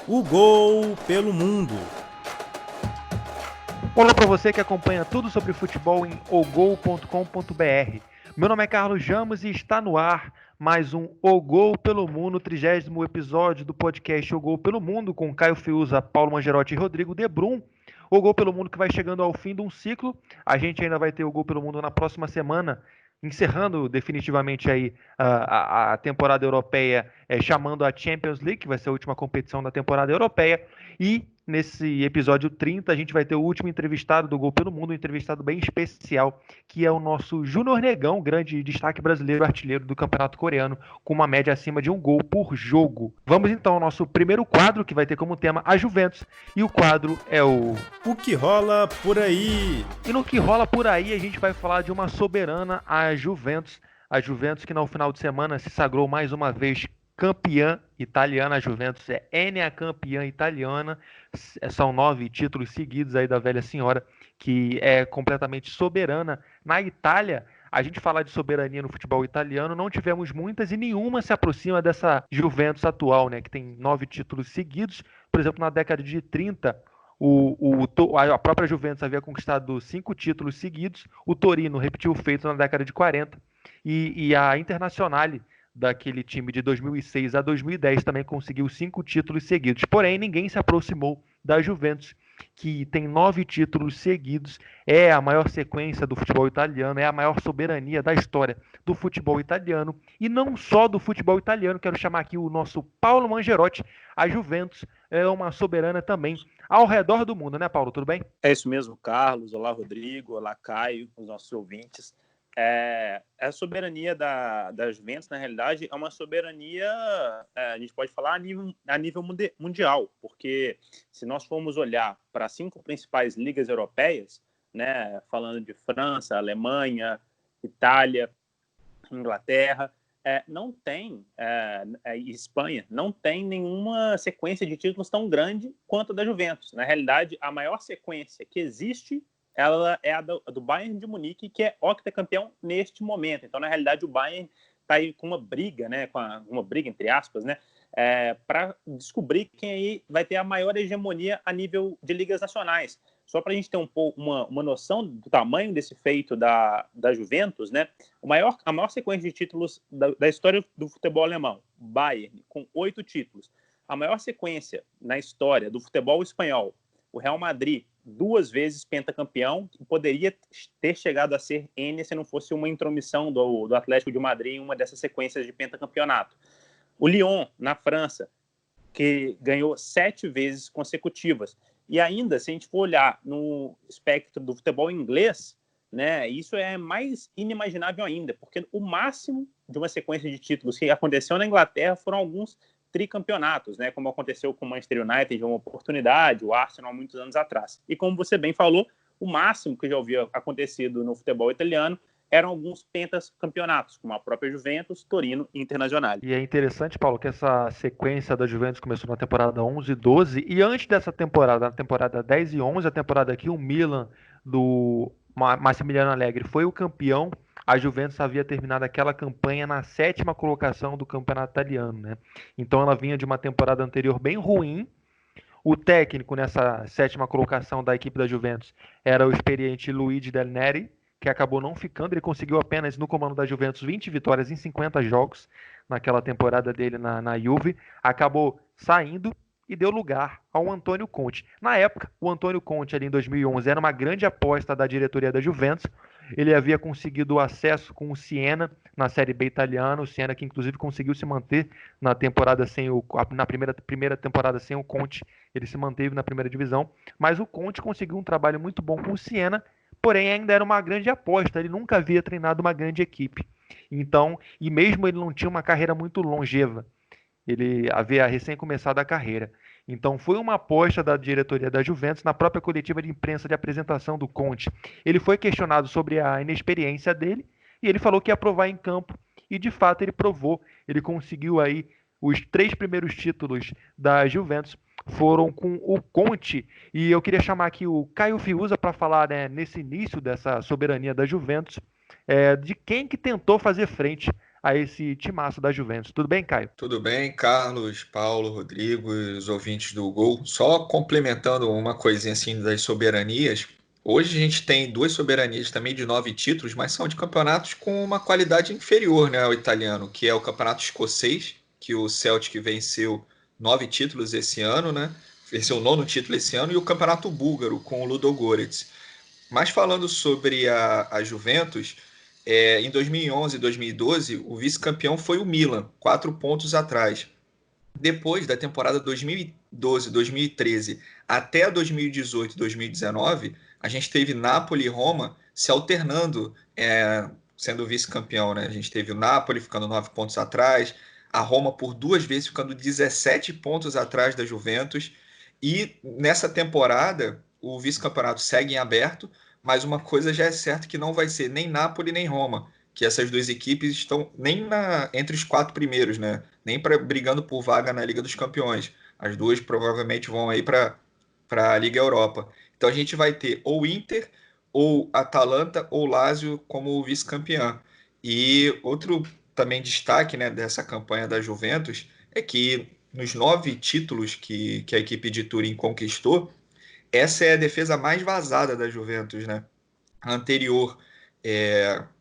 O Gol pelo Mundo. Olá para você que acompanha tudo sobre futebol em ogol.com.br. Meu nome é Carlos Jamos e está no ar mais um O Gol pelo Mundo, 30º episódio do podcast O Gol pelo Mundo, com Caio Fiuza, Paulo Mangerotti e Rodrigo Debrum. O Gol pelo Mundo que vai chegando ao fim de um ciclo. A gente ainda vai ter o Gol pelo Mundo na próxima semana, encerrando definitivamente aí a temporada europeia, chamando a Champions League, que vai ser a última competição da temporada europeia. E nesse episódio 30, a gente vai ter o último entrevistado do Gol pelo Mundo, um entrevistado bem especial, que é o nosso Júnior Negão, grande destaque brasileiro, artilheiro do Campeonato Coreano, com uma média acima de um gol por jogo. Vamos então ao nosso primeiro quadro, que vai ter como tema a Juventus, e o quadro é o que rola por aí. E no que rola por aí, a gente vai falar de uma soberana, a Juventus que no final de semana se sagrou mais uma vez campeã italiana. A Juventus é Enea campeã italiana, são 9 títulos seguidos aí da velha senhora, que é completamente soberana. Na Itália, a gente falar de soberania no futebol italiano, não tivemos muitas e nenhuma se aproxima dessa Juventus atual, né, que tem 9 títulos seguidos. Por exemplo, na década de 30, a própria Juventus havia conquistado 5 títulos seguidos, o Torino repetiu o feito na década de 40, e a Internazionale, daquele time de 2006 a 2010, também conseguiu 5 títulos seguidos. Porém, ninguém se aproximou da Juventus, que tem 9 títulos seguidos, é a maior sequência do futebol italiano, é a maior soberania da história do futebol italiano, e não só do futebol italiano. Quero chamar aqui o nosso Paulo Mangerotti. A Juventus é uma soberana também ao redor do mundo, né, Paulo? Tudo bem? É isso mesmo, Carlos. Olá, Rodrigo. Olá, Caio, os nossos ouvintes. A soberania da Juventus, na realidade, é uma soberania, a gente pode falar, a nível mundial, porque se nós formos olhar para as 5 principais ligas europeias, né, falando de França, Alemanha, Itália, Inglaterra, não tem, Espanha, não tem nenhuma sequência de títulos tão grande quanto a da Juventus. Na realidade, a maior sequência que existe, ela é a do Bayern de Munique, que é octacampeão neste momento. Então, na realidade, o Bayern está aí com uma briga, né, uma briga entre aspas, né, para descobrir quem aí vai ter a maior hegemonia a nível de ligas nacionais. Só para a gente ter uma noção do tamanho desse feito da Juventus, né? A maior sequência de títulos da história do futebol alemão, Bayern, com 8 títulos. A maior sequência na história do futebol espanhol, o Real Madrid, 2 vezes pentacampeão, que poderia ter chegado a ser N se não fosse uma intromissão do Atlético de Madrid em uma dessas sequências de pentacampeonato. O Lyon, na França, que ganhou 7 vezes consecutivas. E ainda, se a gente for olhar no espectro do futebol inglês, né, isso é mais inimaginável ainda, porque o máximo de uma sequência de títulos que aconteceu na Inglaterra foram alguns tricampeonatos, né, como aconteceu com o Manchester United, uma oportunidade, o Arsenal há muitos anos atrás. E como você bem falou, o máximo que já havia acontecido no futebol italiano eram alguns pentacampeonatos, como a própria Juventus, Torino e Internazionale. E é interessante, Paulo, que essa sequência da Juventus começou na temporada 11 e 12, e antes dessa temporada, na temporada 10 e 11, a temporada que o Milan do Massimiliano Allegri foi o campeão, a Juventus havia terminado aquela campanha na 7ª colocação do campeonato italiano, né? Então ela vinha de uma temporada anterior bem ruim. O técnico nessa 7ª colocação da equipe da Juventus era o experiente Luigi Del Neri, que acabou não ficando. Ele conseguiu apenas, no comando da Juventus, 20 vitórias em 50 jogos naquela temporada dele na Juve. Acabou saindo e deu lugar ao Antônio Conte. Na época, o Antônio Conte, ali em 2011, era uma grande aposta da diretoria da Juventus. Ele havia conseguido acesso com o Siena na Série B italiana, o Siena que inclusive conseguiu se manter na temporada na primeira temporada sem o Conte, ele se manteve na primeira divisão, mas o Conte conseguiu um trabalho muito bom com o Siena, porém ainda era uma grande aposta, ele nunca havia treinado uma grande equipe. Então, e mesmo ele não tinha uma carreira muito longeva, ele havia recém começado a carreira. Então foi uma aposta da diretoria da Juventus. Na própria coletiva de imprensa de apresentação do Conte, ele foi questionado sobre a inexperiência dele e ele falou que ia provar em campo, e de fato ele provou. Ele conseguiu aí os 3 primeiros títulos da Juventus foram com o Conte, e eu queria chamar aqui o Caio Fiuza para falar, né, nesse início dessa soberania da Juventus, de quem que tentou fazer frente a esse timaço da Juventus. Tudo bem, Caio? Tudo bem, Carlos, Paulo, Rodrigo e os ouvintes do Gol. Só complementando uma coisinha assim das soberanias. Hoje a gente tem duas soberanias também de 9 títulos, mas são de campeonatos com uma qualidade inferior, né, ao italiano, que é o campeonato escocês, que o Celtic venceu 9 títulos esse ano, né? Venceu o 9º título esse ano, e o campeonato búlgaro com o Ludogorets. Mas falando sobre a Juventus, em 2011 e 2012, o vice-campeão foi o Milan, 4 pontos atrás. Depois da temporada 2012, 2013 até 2018, 2019, a gente teve Napoli e Roma se alternando, sendo vice-campeão, né? A gente teve o Napoli ficando 9 pontos atrás, a Roma por 2 vezes ficando 17 pontos atrás da Juventus. E nessa temporada, o vice-campeonato segue em aberto, mas uma coisa já é certa, que não vai ser nem Napoli nem Roma, que essas duas equipes estão nem entre os 4 primeiros, né? Nem brigando por vaga na Liga dos Campeões. As duas provavelmente vão aí para a Liga Europa. Então a gente vai ter ou Inter, ou Atalanta, ou Lazio como vice-campeã. E outro também destaque, né, dessa campanha da Juventus é que nos 9 títulos que a equipe de Turim conquistou, essa é a defesa mais vazada da Juventus, né? A anterior,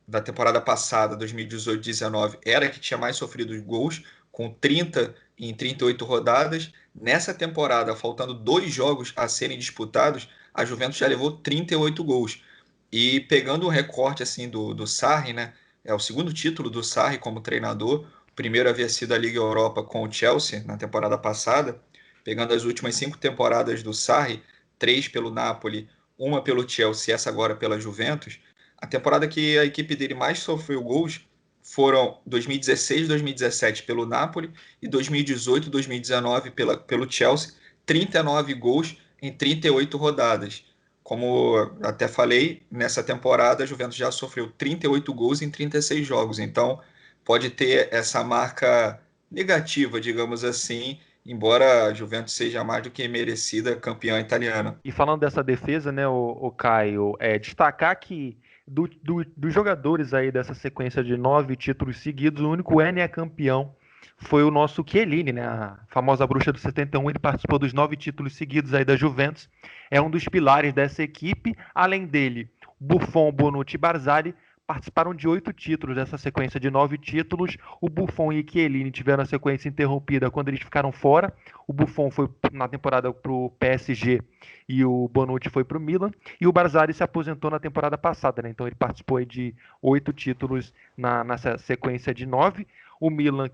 da temporada passada, 2018-19, era a que tinha mais sofrido gols, com 30 em 38 rodadas. Nessa temporada, faltando 2 jogos a serem disputados, a Juventus já levou 38 gols. E pegando o recorte assim do Sarri, né? É o segundo título do Sarri como treinador. O primeiro havia sido a Liga Europa com o Chelsea na temporada passada. Pegando as últimas 5 temporadas do Sarri, 3 pelo Napoli, uma pelo Chelsea e essa agora pela Juventus, a temporada que a equipe dele mais sofreu gols foram 2016, 2017 pelo Napoli e 2018, 2019 pelo Chelsea, 39 gols em 38 rodadas. Como até falei, nessa temporada a Juventus já sofreu 38 gols em 36 jogos, então pode ter essa marca negativa, digamos assim, embora a Juventus seja mais do que merecida campeã italiana. E falando dessa defesa, né, o Caio, destacar que dos jogadores aí dessa sequência de 9 títulos seguidos, o único N campeão foi o nosso Chiellini, né, a famosa bruxa do 71. Ele participou dos 9 títulos seguidos aí da Juventus, é um dos pilares dessa equipe. Além dele, Buffon, Bonucci e Barzagli participaram de 8 títulos dessa sequência de 9 títulos. O Buffon e Chiellini tiveram a sequência interrompida quando eles ficaram fora. O Buffon foi na temporada para o PSG e o Bonucci foi para o Milan. E o Barzagli se aposentou na temporada passada, né? Então ele participou aí de 8 títulos nessa sequência de 9. O Milan,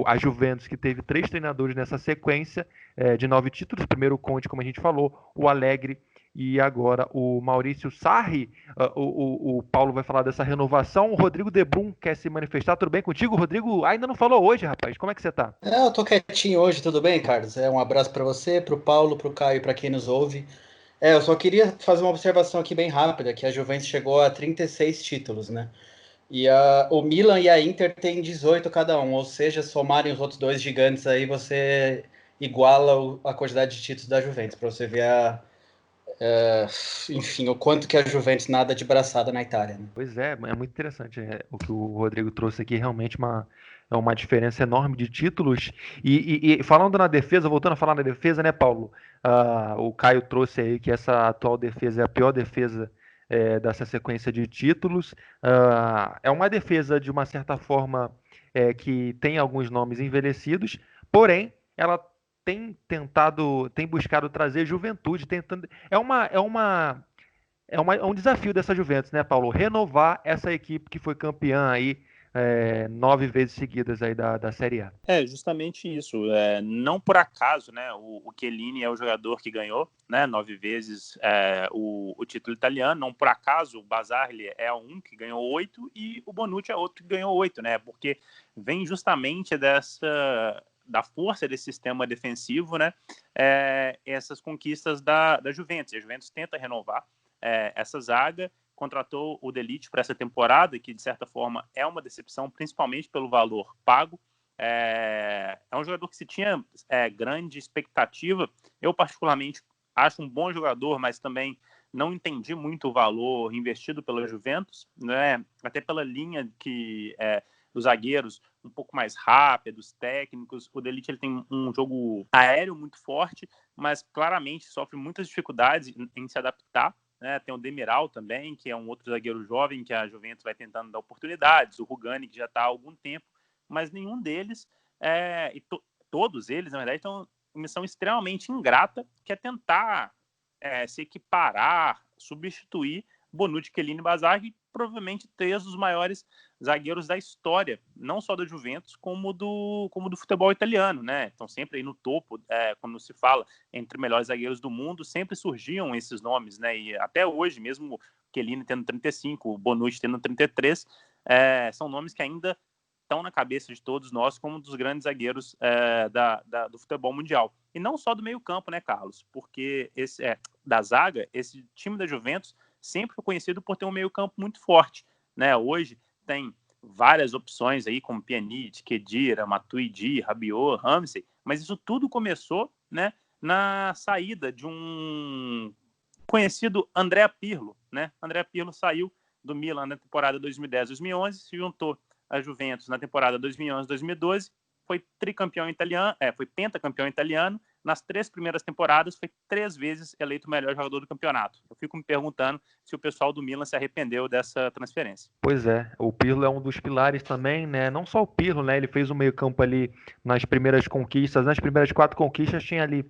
a Juventus, que teve 3 treinadores nessa sequência de 9 títulos. Primeiro o Conte, como a gente falou, o Allegri e agora o Maurício Sarri. O Paulo vai falar dessa renovação. O Rodrigo De Brum quer se manifestar. Tudo bem contigo? O Rodrigo ainda não falou hoje, rapaz. Como é que você tá? Eu tô quietinho hoje, tudo bem, Carlos? Um abraço para você, pro Paulo, pro Caio e para quem nos ouve. Eu só queria fazer uma observação aqui bem rápida, que a Juventus chegou a 36 títulos, né? E o Milan e a Inter têm 18 cada um, ou seja, somarem os outros dois gigantes aí, você iguala a quantidade de títulos da Juventus, para você ver enfim, o quanto que a Juventus nada de braçada na Itália, né? Pois é muito interessante o que o Rodrigo trouxe aqui. Realmente é uma diferença enorme de títulos. E falando na defesa, voltando a falar na defesa, né, Paulo? O Caio trouxe aí que essa atual defesa é a pior defesa dessa sequência de títulos. É uma defesa, de uma certa forma, que tem alguns nomes envelhecidos, porém, ela tem buscado trazer juventude, tentando. É um desafio dessa Juventus, né, Paulo? Renovar essa equipe que foi campeã aí 9 vezes seguidas aí da Série A. Justamente isso. Não por acaso, né, o Chiellini é o jogador que ganhou, né, 9 vezes o título italiano. Não por acaso o Barzagli é um que ganhou 8 e o Bonucci é outro que ganhou 8, né? Porque vem justamente da força desse sistema defensivo, né? Essas conquistas da Juventus. A Juventus tenta renovar essa zaga, contratou o De Ligt para essa temporada, que de certa forma é uma decepção, principalmente pelo valor pago. É um jogador que se tinha grande expectativa. Eu particularmente acho um bom jogador, mas também não entendi muito o valor investido pela Juventus, né? Até pela linha os zagueiros um pouco mais rápidos, técnicos. O De Ligt ele tem um jogo aéreo muito forte, mas claramente sofre muitas dificuldades em se adaptar. Né? Tem o Demiral também, que é um outro zagueiro jovem que a Juventus vai tentando dar oportunidades. O Rugani, que já está há algum tempo, mas nenhum deles, todos eles, na verdade, estão em missão extremamente ingrata, que é tentar se equiparar, substituir Bonucci, Chiellini e Bazzagli, e provavelmente três dos maiores zagueiros da história, não só da Juventus, como do futebol italiano, né? Estão sempre aí no topo, quando se fala entre melhores zagueiros do mundo, sempre surgiam esses nomes, né? E até hoje, mesmo Chiellini tendo 35, o Bonucci tendo 33, são nomes que ainda estão na cabeça de todos nós como um dos grandes zagueiros do futebol mundial. E não só do meio campo, né, Carlos? Porque da zaga, esse time da Juventus sempre foi conhecido por ter um meio campo muito forte. Né? Hoje tem várias opções aí, como Pjanic, Khedira, Matuidi, Rabiot, Ramsey, mas isso tudo começou, né, na saída de um conhecido Andrea Pirlo. Né? Andrea Pirlo saiu do Milan na temporada 2010-2011, se juntou a Juventus na temporada 2011-2012, foi tricampeão italiano, foi pentacampeão italiano. Nas 3 primeiras temporadas, foi 3 vezes eleito o melhor jogador do campeonato. Eu fico me perguntando se o pessoal do Milan se arrependeu dessa transferência. Pois é, o Pirlo é um dos pilares também, né? Não só o Pirlo, né? Ele fez o meio-campo ali nas primeiras conquistas. Nas primeiras 4 conquistas tinha ali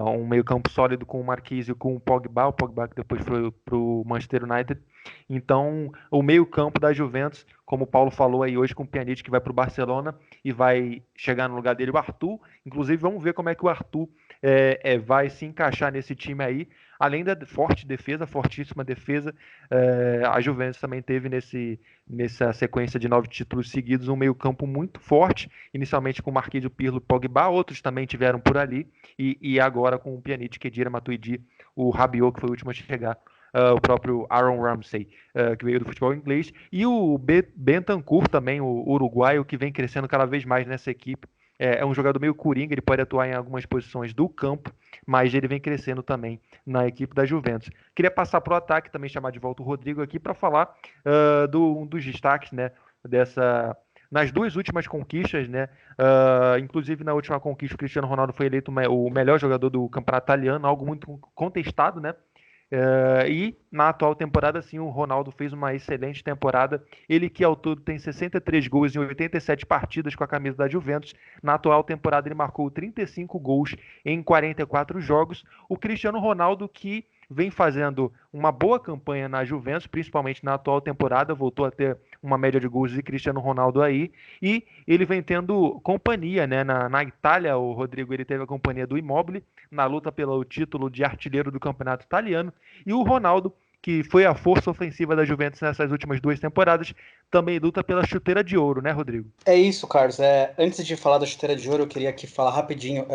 um meio-campo sólido com o Marquinhos e com o Pogba que depois foi pro Manchester United. Então, o meio-campo da Juventus, como o Paulo falou aí hoje com o Pjanic, que vai para o Barcelona e vai chegar no lugar dele o Arthur. Inclusive, vamos ver como é que o Arthur vai se encaixar nesse time aí. Além da fortíssima defesa, a Juventus também teve nessa sequência de 9 títulos seguidos um meio-campo muito forte, inicialmente com o Marquinhos, Pirlo e Pogba, outros também tiveram por ali, e agora com o Pjanic, Khedira, Matuidi, o Rabiot, que foi o último a chegar, o próprio Aaron Ramsey, que veio do futebol inglês, e o Bentancur também, o uruguaio, que vem crescendo cada vez mais nessa equipe. É um jogador meio coringa, ele pode atuar em algumas posições do campo, mas ele vem crescendo também na equipe da Juventus. Queria passar para o ataque, também chamar de volta o Rodrigo aqui, para falar dos destaques, né, nas 2 últimas conquistas, né? Inclusive na última conquista o Cristiano Ronaldo foi eleito o melhor jogador do campeonato italiano, algo muito contestado, né? E na atual temporada, sim, o Ronaldo fez uma excelente temporada. Ele que ao todo tem 63 gols em 87 partidas com a camisa da Juventus. Na atual temporada ele marcou 35 gols em 44 jogos. O Cristiano Ronaldo, que vem fazendo uma boa campanha na Juventus, principalmente na atual temporada, voltou a ter uma média de gols de Cristiano Ronaldo aí, e ele vem tendo companhia, né? Na Itália, o Rodrigo, ele teve a companhia do Immobile na luta pelo título de artilheiro do campeonato italiano, e o Ronaldo, que foi a força ofensiva da Juventus nessas últimas 2 temporadas, também luta pela chuteira de ouro, né, Rodrigo? É isso, Carlos. Antes de falar da chuteira de ouro, eu queria aqui falar rapidinho.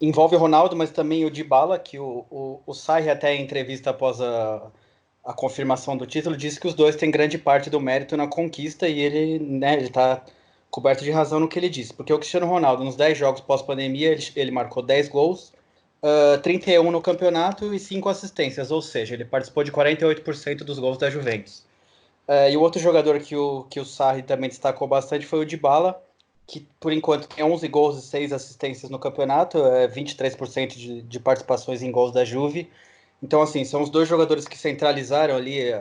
Envolve o Ronaldo, mas também o Dybala, que o Sarri, até em entrevista após a confirmação do título, disse que os dois têm grande parte do mérito na conquista, e ele está coberto de razão no que ele disse. Porque o Cristiano Ronaldo, nos 10 jogos pós-pandemia, ele marcou 10 gols, 31 no campeonato e 5 assistências, ou seja, ele participou de 48% dos gols da Juventus. E o outro jogador que o Sarri também destacou bastante foi o Dybala, que por enquanto tem 11 gols e 6 assistências no campeonato, 23% de participações em gols da Juve. Então, assim, são os 2 jogadores que centralizaram ali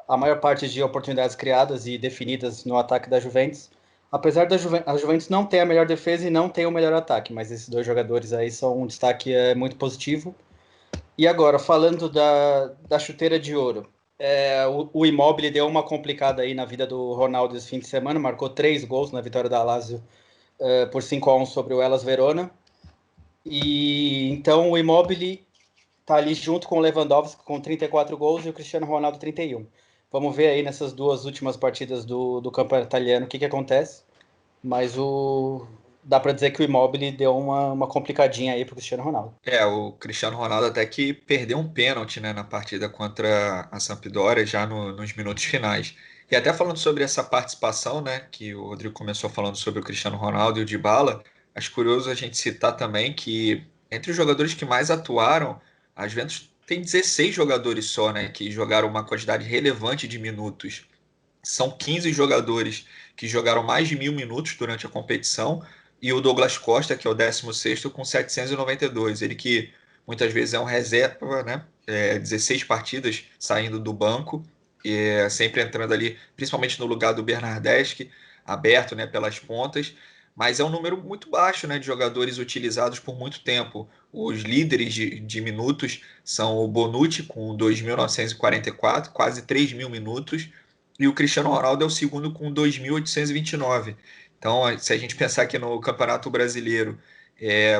a maior parte de oportunidades criadas e definidas no ataque da Juventus. Apesar da Juventus não ter a melhor defesa e não ter o melhor ataque, mas esses 2 jogadores aí são um destaque muito positivo. E agora, falando da chuteira de ouro, o Immobile deu uma complicada aí na vida do Ronaldo esse fim de semana, marcou 3 gols na vitória da Lazio por 5-1 sobre o Hellas Verona. E então o Immobile está ali junto com o Lewandowski com 34 gols e o Cristiano Ronaldo 31. Vamos ver aí nessas 2 últimas partidas do campeonato italiano o que acontece. Mas dá para dizer que o Immobile deu uma complicadinha aí pro Cristiano Ronaldo. O Cristiano Ronaldo até que perdeu um pênalti, né, na partida contra a Sampdoria já nos minutos finais. E até falando sobre essa participação, né, que o Rodrigo começou falando sobre o Cristiano Ronaldo e o Dybala, acho curioso a gente citar também que entre os jogadores que mais atuaram, a Juventus tem 16 jogadores só, né, que jogaram uma quantidade relevante de minutos. são 15 jogadores que jogaram mais de 1.000 minutos durante a competição, e o Douglas Costa, que é o 16º, com 792. Ele que muitas vezes é um reserva, né? 16 partidas saindo do banco, e sempre entrando ali, principalmente no lugar do Bernardeschi, aberto, né, pelas pontas, mas é um número muito baixo, né, de jogadores utilizados por muito tempo. Os líderes de minutos são o Bonucci, com 2.944, quase 3.000 minutos, e o Cristiano Ronaldo é o segundo com 2.829. Então, se a gente pensar que no Campeonato Brasileiro,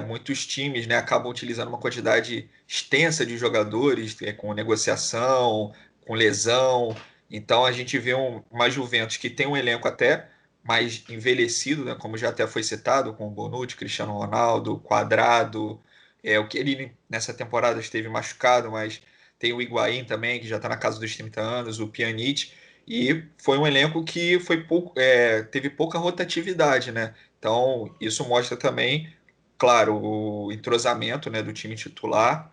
muitos times, né, acabam utilizando uma quantidade extensa de jogadores, com negociação, com lesão. Então, a gente vê uma Juventus que tem um elenco até mais envelhecido, né, como já até foi citado, com o Bonucci, Cristiano Ronaldo, Quadrado, o que ele nessa temporada esteve machucado, mas tem o Higuaín também, que já está na casa dos 30 anos, o Pjanic, e foi um elenco que teve pouca rotatividade, né? Então, isso mostra também, claro, o entrosamento, né, do time titular,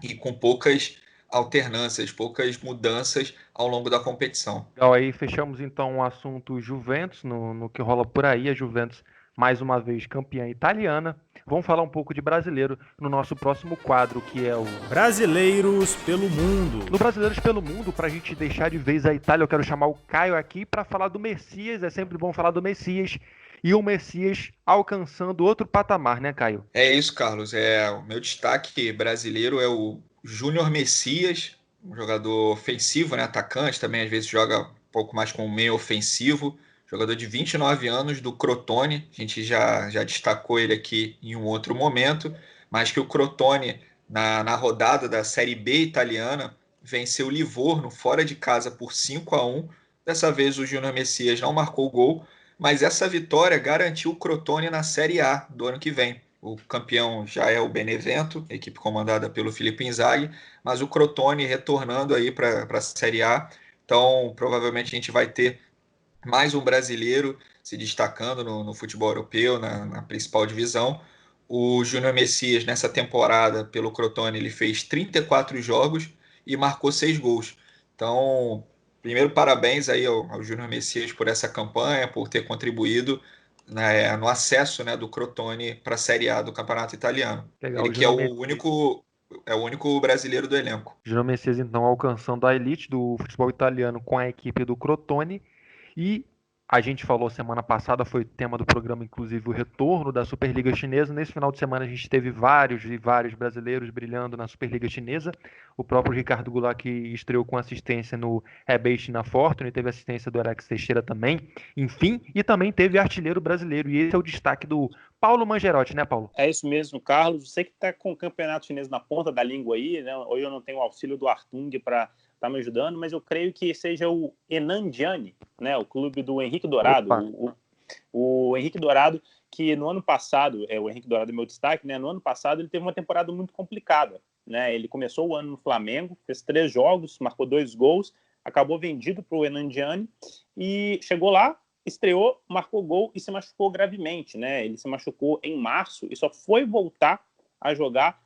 e com poucas alternâncias, poucas mudanças ao longo da competição. Legal, aí fechamos então o assunto Juventus, no que rola por aí, a Juventus mais uma vez campeã italiana. Vamos falar um pouco de brasileiro no nosso próximo quadro, que é o Brasileiros pelo Mundo. No Brasileiros pelo Mundo, para a gente deixar de vez a Itália, eu quero chamar o Caio aqui para falar do Messias. É sempre bom falar do Messias. E o Messias alcançando outro patamar, né, Caio? É isso, Carlos. O meu destaque brasileiro é o Júnior Messias, um jogador ofensivo, né, atacante, também às vezes joga um pouco mais como meio ofensivo. Jogador de 29 anos do Crotone. A gente já destacou ele aqui em um outro momento, mas que o Crotone, na rodada da Série B italiana, venceu o Livorno fora de casa por 5-1. Dessa vez o Júnior Messias não marcou gol, mas essa vitória garantiu o Crotone na Série A do ano que vem. O campeão já é o Benevento, equipe comandada pelo Filippo Inzaghi, mas o Crotone retornando aí para a Série A. Então, provavelmente a gente vai ter mais um brasileiro se destacando no futebol europeu, na principal divisão. O Júnior Messias, nessa temporada, pelo Crotone, ele fez 34 jogos e marcou 6 gols. Então, primeiro, parabéns aí ao Júnior Messias por essa campanha, por ter contribuído, né, no acesso, né, do Crotone para a Série A do Campeonato Italiano. Legal, Ele que é o único brasileiro do elenco. Júnior Messias, então, alcançando a elite do futebol italiano com a equipe do Crotone. E a gente falou semana passada, foi tema do programa, inclusive, o retorno da Superliga Chinesa. Nesse final de semana a gente teve vários brasileiros brilhando na Superliga Chinesa. O próprio Ricardo Goulart, que estreou com assistência no Hebei China Fortune, teve assistência do Alex Teixeira também. Enfim, e também teve artilheiro brasileiro. E esse é o destaque do Paulo Mangerotti, né, Paulo? É isso mesmo, Carlos. Você que está com o campeonato chinês na ponta da língua aí, né? Hoje eu não tenho o auxílio do Artung para tá me ajudando, mas eu creio que seja o Henan Gianni, né, o clube do Henrique Dourado. O Henrique Dourado, que no ano passado, o Henrique Dourado é meu destaque, né, no ano passado ele teve uma temporada muito complicada, né, ele começou o ano no Flamengo, fez 3 jogos, marcou 2 gols, acabou vendido para o Henan Gianni e chegou lá, estreou, marcou gol e se machucou gravemente, né, ele se machucou em março e só foi voltar a jogar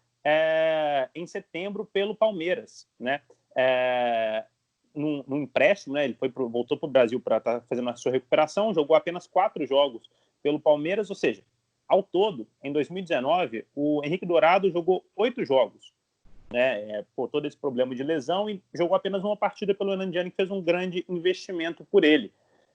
em setembro pelo Palmeiras, né, num empréstimo, né? Ele voltou para o Brasil para estar fazendo a sua recuperação, jogou apenas 4 jogos pelo Palmeiras, ou seja, ao todo, em 2019, o Henrique Dourado jogou 8 jogos, né? Por todo esse problema de lesão, e jogou apenas uma partida pelo Henan Gianni, que fez um grande investimento por ele.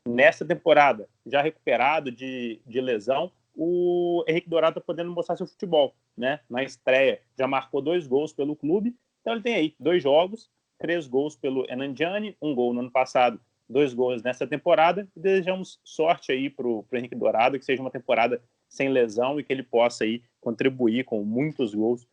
Nessa temporada, já recuperado de lesão, o Henrique Dourado está podendo mostrar seu futebol, né? Na estreia, já marcou 2 gols pelo clube, então ele tem aí 2 jogos, 3 gols pelo Henan Gianni, 1 gol no ano passado, 2 gols nessa temporada, e desejamos sorte aí pro Henrique Dourado, que seja uma temporada sem lesão e que ele possa aí contribuir com muitos gols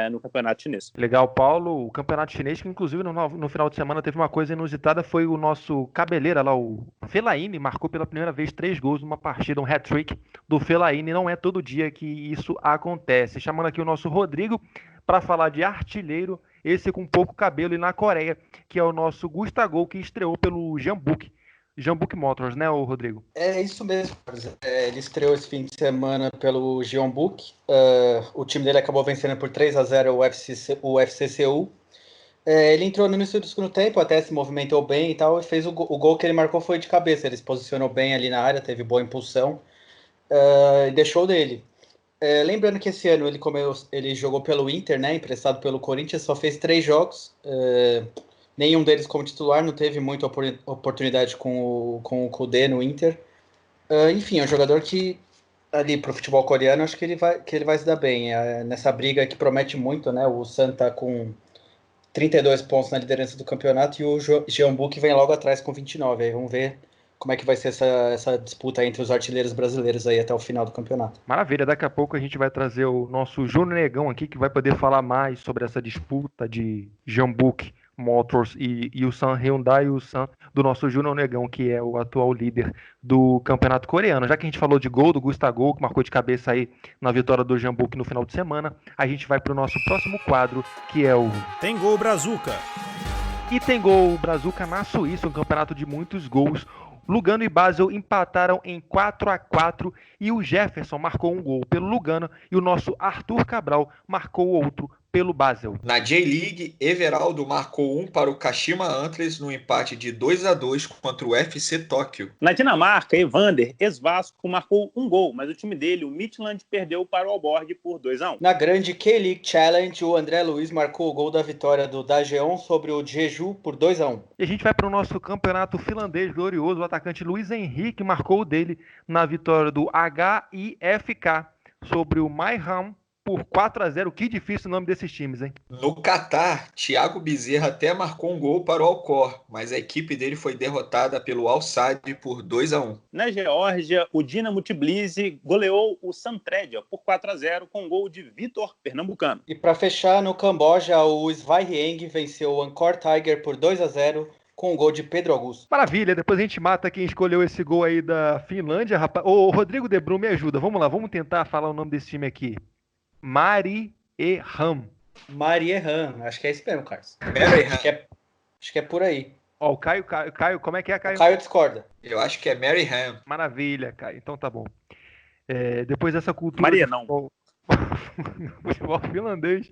no campeonato chinês. Legal, Paulo. O campeonato chinês, que inclusive no final de semana teve uma coisa inusitada, foi o nosso cabeleira lá, o Fellaini, marcou pela primeira vez 3 gols numa partida, um hat-trick do Fellaini. Não é todo dia que isso acontece. Chamando aqui o nosso Rodrigo para falar de artilheiro, esse com pouco cabelo, e na Coreia, que é o nosso Gustavo, que estreou pelo Jeonbuk Motors, né, o Rodrigo? É isso mesmo, ele estreou esse fim de semana pelo Jeonbuk. O time dele acabou vencendo por 3-0 o FC Seul. Ele entrou no início do segundo tempo, até se movimentou bem e tal, e fez o gol que ele marcou foi de cabeça. Ele se posicionou bem ali na área, teve boa impulsão, e deixou dele. Lembrando que esse ano ele jogou pelo Inter, né, emprestado pelo Corinthians, só fez 3 jogos, nenhum deles como titular, não teve muita oportunidade com o Kudê no Inter. Enfim, é um jogador que ali pro futebol coreano, acho que ele vai se dar bem. Nessa briga que promete muito, né? O Sun tá com 32 pontos na liderança do campeonato e o Jeonbuk que vem logo atrás com 29. Aí vamos ver como é que vai ser essa disputa entre os artilheiros brasileiros aí até o final do campeonato. Maravilha, daqui a pouco a gente vai trazer o nosso Júnior Negão aqui, que vai poder falar mais sobre essa disputa de Jeonbuk Motors e o Sun Hyundai e o Sun do nosso Júnior Negão, que é o atual líder do campeonato coreano. Já que a gente falou de gol do Gustavo, que marcou de cabeça aí na vitória do Jeonbuk no final de semana, a gente vai para o nosso próximo quadro, que é o Tem Gol Brazuca. E tem gol Brazuca na Suíça, um campeonato de muitos gols. Lugano e Basel empataram em 4-4 e o Jefferson marcou um gol pelo Lugano e o nosso Arthur Cabral marcou outro pelo Basel. Na J-League, Everaldo marcou um para o Kashima Antlers no empate de 2-2 contra o FC Tóquio. Na Dinamarca, Evander, ex-Vasco, marcou um gol, mas o time dele, o Midtjylland, perdeu para o Aalborg por 2-1. Na grande K-League Challenge, o André Luiz marcou o gol da vitória do Dajeon sobre o Jeju por 2-1. E a gente vai para o nosso campeonato finlandês glorioso. O atacante Luiz Henrique marcou o dele na vitória do HIFK sobre o Mainham por 4-0. Que difícil o nome desses times, hein? No Catar, Thiago Bezerra até marcou um gol para o Alcor, mas a equipe dele foi derrotada pelo Al-Sadd por 2-1. Na Geórgia, o Dinamo Tbilisi goleou o Santredia por 4-0 com gol de Vitor Pernambucano. E para fechar, no Camboja, o Svayrieng venceu o Angkor Tiger por 2-0 com o gol de Pedro Augusto. Maravilha, depois a gente mata quem escolheu esse gol aí da Finlândia, rapaz. Ô, Rodrigo De Brum, me ajuda. Vamos lá, vamos tentar falar o nome desse time aqui. Mariehamn. Mariehamn, acho que é esse mesmo, Carlos. Acho que é por aí. Ó, o Caio, como é que é, Caio? O Caio discorda. Eu acho que é Maryham. Maravilha, Caio. Então tá bom. Depois dessa cultura Maria, de não. futebol finlandês,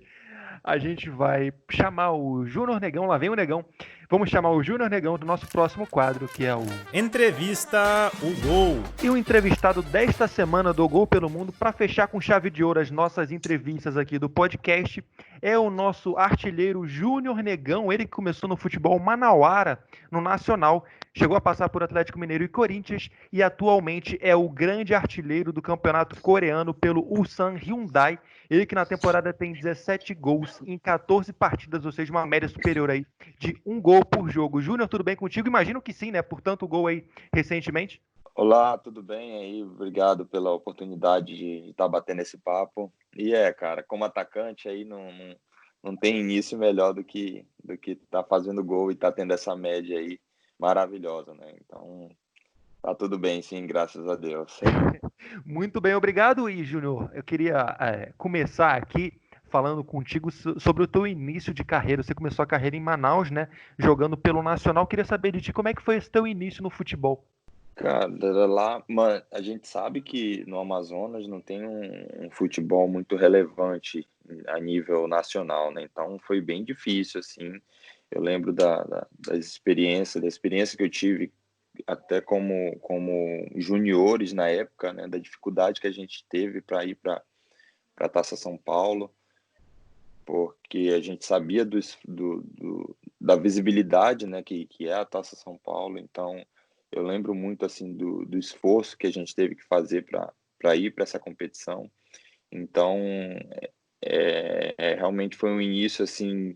a gente vai chamar o Júnior Negão. Lá vem o Negão. Vamos chamar o Júnior Negão do nosso próximo quadro, que é o Entrevista o Gol. E o entrevistado desta semana do Gol pelo Mundo, para fechar com chave de ouro as nossas entrevistas aqui do podcast, é o nosso artilheiro Júnior Negão, ele que começou no futebol manauara, no Nacional, chegou a passar por Atlético Mineiro e Corinthians e atualmente é o grande artilheiro do campeonato coreano pelo Ulsan Hyundai. Ele que na temporada tem 17 gols em 14 partidas, ou seja, uma média superior aí de um gol por jogo. Júnior, tudo bem contigo? Imagino que sim, né? Por tanto gol aí recentemente. Olá, tudo bem aí? Obrigado pela oportunidade de estar batendo esse papo. E cara, como atacante aí não tem início melhor do que tá fazendo gol e tá tendo essa média aí maravilhosa, né? Então, tá tudo bem, sim, graças a Deus. Muito bem, obrigado. E, Júnior, eu queria começar aqui falando contigo sobre o teu início de carreira. Você começou a carreira em Manaus, né? Jogando pelo Nacional. Queria saber de ti como é que foi esse teu início no futebol. Cara, lá, mano, a gente sabe que no Amazonas não tem um futebol muito relevante a nível nacional, né? Então foi bem difícil, assim. Eu lembro da experiência que eu tive até como juniores na época, né? Da dificuldade que a gente teve para ir para a Taça São Paulo, porque a gente sabia da visibilidade, né? Que é a Taça São Paulo. Então eu lembro muito assim do esforço que a gente teve que fazer para ir para essa competição. Então realmente foi um início assim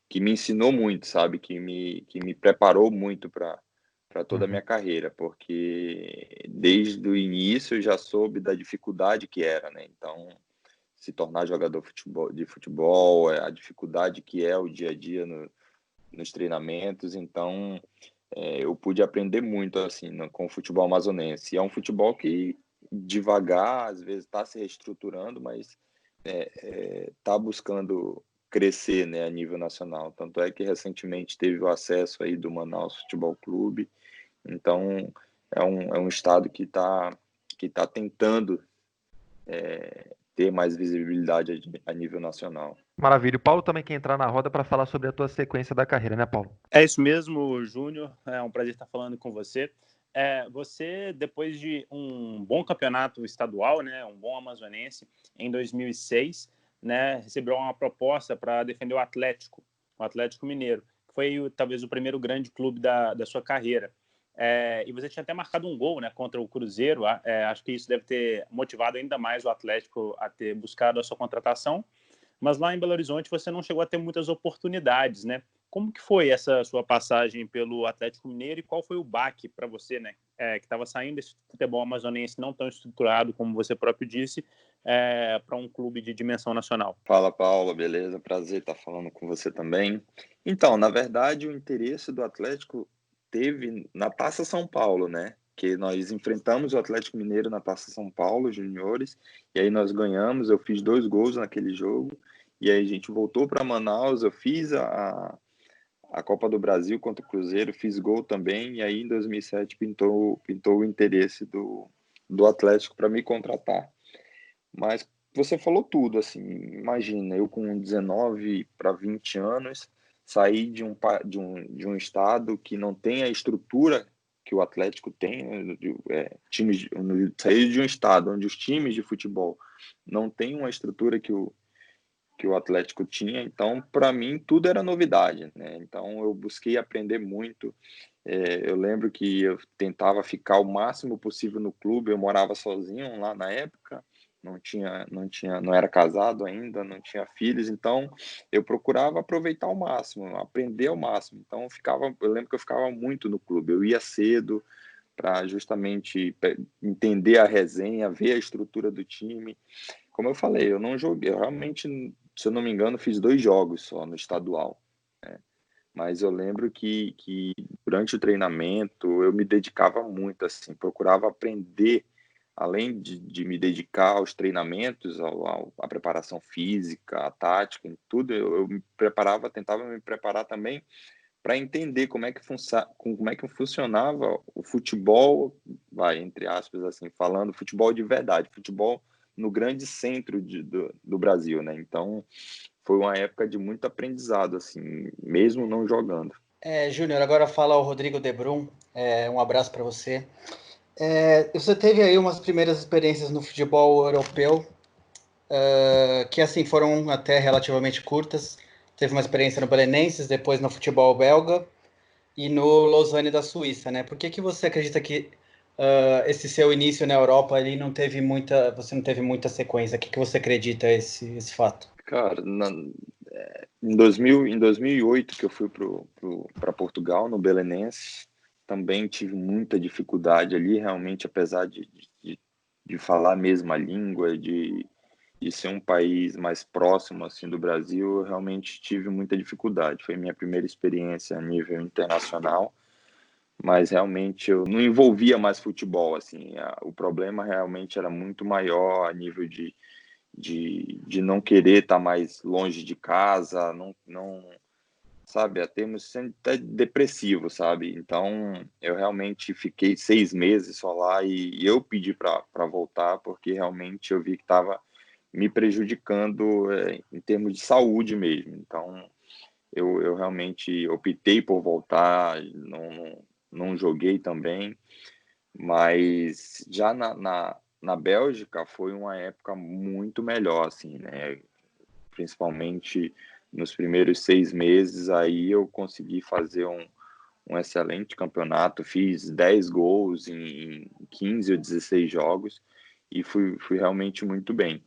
que me ensinou muito, sabe, que me preparou muito para toda a minha carreira, porque desde o início eu já soube da dificuldade que era, né? Então se tornar jogador de futebol, a dificuldade que é o dia a dia nos treinamentos. Então eu pude aprender muito assim com o futebol amazonense. E é um futebol que devagar, às vezes está se reestruturando, mas está buscando crescer, né, a nível nacional. Tanto é que recentemente teve o acesso aí do Manaus Futebol Clube. Então é um estado que está tentando ter mais visibilidade a nível nacional. Maravilha. O Paulo também quer entrar na roda para falar sobre a tua sequência da carreira, né, Paulo? É isso mesmo, Júnior. É um prazer estar falando com você. Você, depois de um bom campeonato estadual, né, um bom amazonense, em 2006, né, recebeu uma proposta para defender o Atlético Mineiro, que foi talvez o primeiro grande clube da sua carreira. E você tinha até marcado um gol, né, contra o Cruzeiro. Acho que isso deve ter motivado ainda mais o Atlético a ter buscado a sua contratação. Mas lá em Belo Horizonte você não chegou a ter muitas oportunidades, né? Como que foi essa sua passagem pelo Atlético Mineiro e qual foi o baque para você, né? Que estava saindo desse futebol amazonense não tão estruturado, como você próprio disse, para um clube de dimensão nacional. Fala, Paulo, beleza? Prazer estar falando com você também. Então, na verdade, o interesse do Atlético teve na Taça São Paulo, né? Que nós enfrentamos o Atlético Mineiro na Taça São Paulo, juniores, e aí nós ganhamos, eu fiz 2 gols naquele jogo, e aí a gente voltou para Manaus, eu fiz a Copa do Brasil contra o Cruzeiro, fiz gol também, e aí em 2007 pintou o interesse do Atlético para me contratar. Mas você falou tudo, assim, imagina, eu com 19 para 20 anos, sair de um estado que não tem a estrutura que o Atlético tem, né, sair de um estado onde os times de futebol não têm uma estrutura que o Atlético tinha, então para mim tudo era novidade, né? Então eu busquei aprender muito. Eu lembro que eu tentava ficar o máximo possível no clube. Eu morava sozinho lá na época, não era casado ainda, não tinha filhos, então eu procurava aproveitar ao máximo, aprender ao máximo. Então eu lembro que eu ficava muito no clube. Eu ia cedo para justamente entender a resenha, ver a estrutura do time. Como eu falei, eu não joguei, eu realmente, se eu não me engano, fiz 2 jogos só no estadual, né? Mas eu lembro que durante o treinamento eu me dedicava muito, assim, procurava aprender, além de me dedicar aos treinamentos, à preparação física, à tática, em tudo, eu me preparava, tentava me preparar também para entender como é que funcionava o futebol, entre aspas, assim, falando futebol de verdade, futebol no grande centro do Brasil, né? Então, foi uma época de muito aprendizado, assim, mesmo não jogando. Júnior, agora fala o Rodrigo Debrum. Um abraço para você. Você teve aí umas primeiras experiências no futebol europeu, que assim foram até relativamente curtas. Teve uma experiência no Belenenses, depois no futebol belga e no Lausanne da Suíça, né? Por que você acredita que esse seu início na Europa ali você não teve muita sequência? O que você acredita esse fato? Cara, em 2008 que eu fui para Portugal, no Belenenses, também tive muita dificuldade ali, realmente, apesar de falar a mesma língua, de ser um país mais próximo assim do Brasil, eu realmente tive muita dificuldade. Foi minha primeira experiência a nível internacional, mas realmente eu não envolvia mais futebol, assim. O problema realmente era muito maior a nível de não querer estar mais longe de casa, não sabe, termos até depressivo, sabe? Então, eu realmente fiquei 6 meses só lá e eu pedi para voltar, porque realmente eu vi que estava me prejudicando em termos de saúde mesmo. Então, eu realmente optei por voltar, não joguei também, mas já na Bélgica foi uma época muito melhor, assim, né? Principalmente nos primeiros 6 meses, aí eu consegui fazer um excelente campeonato, fiz 10 gols em 15 ou 16 jogos e fui realmente muito bem.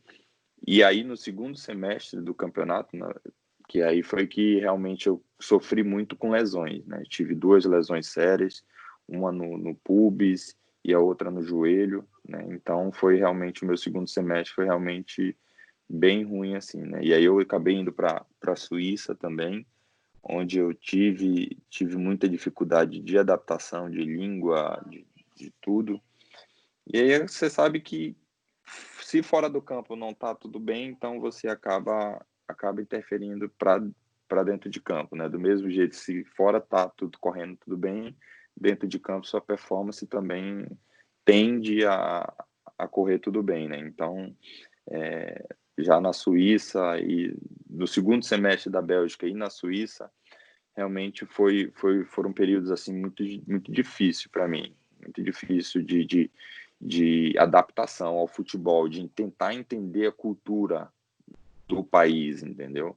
E aí no segundo semestre do campeonato, que aí foi que realmente eu sofri muito com lesões, né? Tive 2 lesões sérias, uma no pubis e a outra no joelho, né? Então foi realmente o meu segundo semestre foi realmente bem ruim assim, né? E aí eu acabei indo para a Suíça também, onde eu tive muita dificuldade de adaptação de língua, de tudo. E aí você sabe que se fora do campo não tá tudo bem, então você acaba interferindo para dentro de campo, né? Do mesmo jeito, se fora tá tudo correndo tudo bem, dentro de campo sua performance também tende a correr tudo bem, né? Então, já na Suíça e no segundo semestre da Bélgica e na Suíça, realmente foram períodos assim muito difícil para mim, muito difícil de adaptação ao futebol, de tentar entender a cultura do país, entendeu?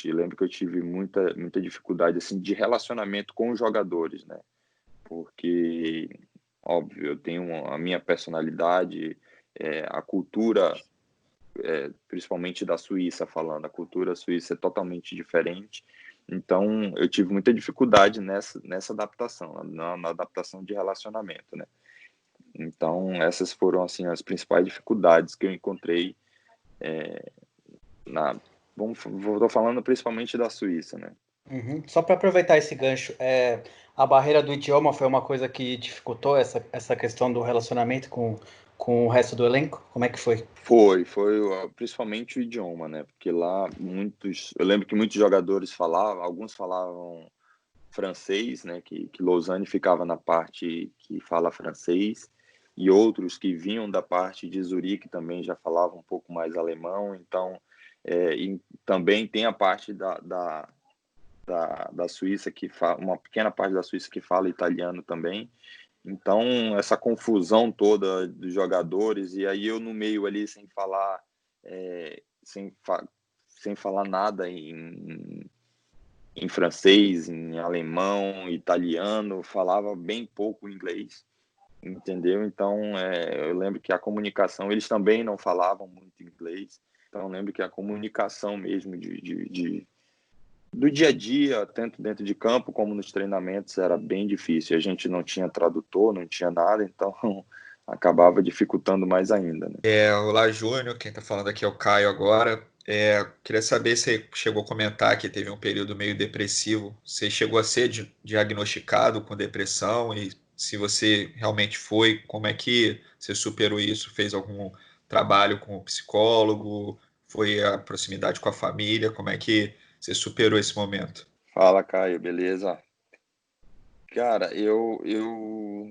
Lembro que eu tive muita dificuldade assim de relacionamento com os jogadores, né? Porque, óbvio, eu tenho a minha personalidade, a cultura, principalmente da Suíça falando, a cultura suíça é totalmente diferente. Então, eu tive muita dificuldade nessa adaptação, na adaptação de relacionamento, né? Então, essas foram assim as principais dificuldades que eu encontrei estou falando principalmente da Suíça, né? Uhum. Só para aproveitar esse gancho, a barreira do idioma foi uma coisa que dificultou essa questão do relacionamento com o resto do elenco? Como é que foi? Foi principalmente o idioma, né? Porque lá eu lembro que muitos jogadores alguns falavam francês, né? Que Lausanne ficava na parte que fala francês, e outros que vinham da parte de Zurique também já falavam um pouco mais alemão. Então, e também tem a parte da Suíça uma pequena parte da Suíça que fala italiano também. Então, essa confusão toda dos jogadores, e aí eu no meio ali sem falar, sem falar nada em francês, em alemão, italiano, falava bem pouco inglês, entendeu? Então, eu lembro que a comunicação, eles também não falavam muito inglês, então eu lembro que a comunicação mesmo do dia a dia, tanto dentro de campo como nos treinamentos, era bem difícil. A gente não tinha tradutor, não tinha nada, então acabava dificultando mais ainda, né? Olá, Júnior. Quem está falando aqui é o Caio agora. Queria saber se você chegou a comentar que teve um período meio depressivo. Você chegou a ser diagnosticado com depressão e se você realmente foi, como é que você superou isso? Fez algum trabalho com o psicólogo? Foi a proximidade com a família? Como é que você superou esse momento? Fala, Caio, beleza? Cara, eu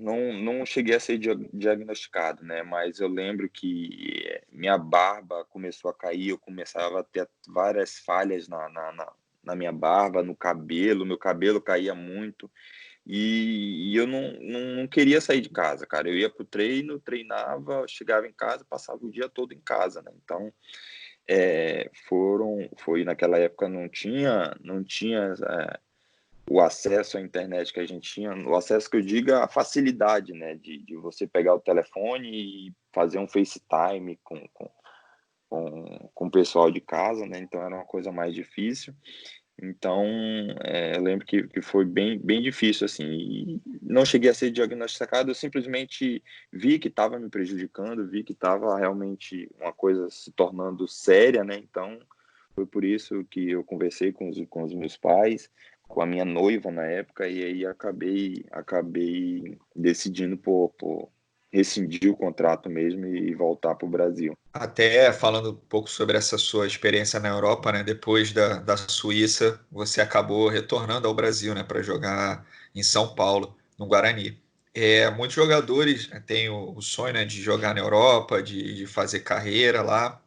não cheguei a ser diagnosticado, né? Mas eu lembro que minha barba começou a cair, eu começava a ter várias falhas na minha barba, no cabelo, meu cabelo caía muito. E eu não queria sair de casa, cara. Eu ia pro treino, treinava, chegava em casa, passava o dia todo em casa, né? Então, foi naquela época não tinha o acesso à internet que a gente tinha, o acesso que eu digo é a facilidade, né, de você pegar o telefone e fazer um FaceTime com o pessoal de casa, né? Então era uma coisa mais difícil. Então, eu lembro que foi bem difícil, assim, e não cheguei a ser diagnosticado, eu simplesmente vi que estava me prejudicando, vi que estava realmente uma coisa se tornando séria, né? Então, foi por isso que eu conversei com os meus pais, com a minha noiva na época, e aí acabei decidindo por rescindir o contrato mesmo e voltar para o Brasil. Até falando um pouco sobre essa sua experiência na Europa, né? Depois da Suíça, você acabou retornando ao Brasil, né? Para jogar em São Paulo, no Guarani. Muitos jogadores, né, têm o sonho, né, de jogar na Europa, de fazer carreira lá,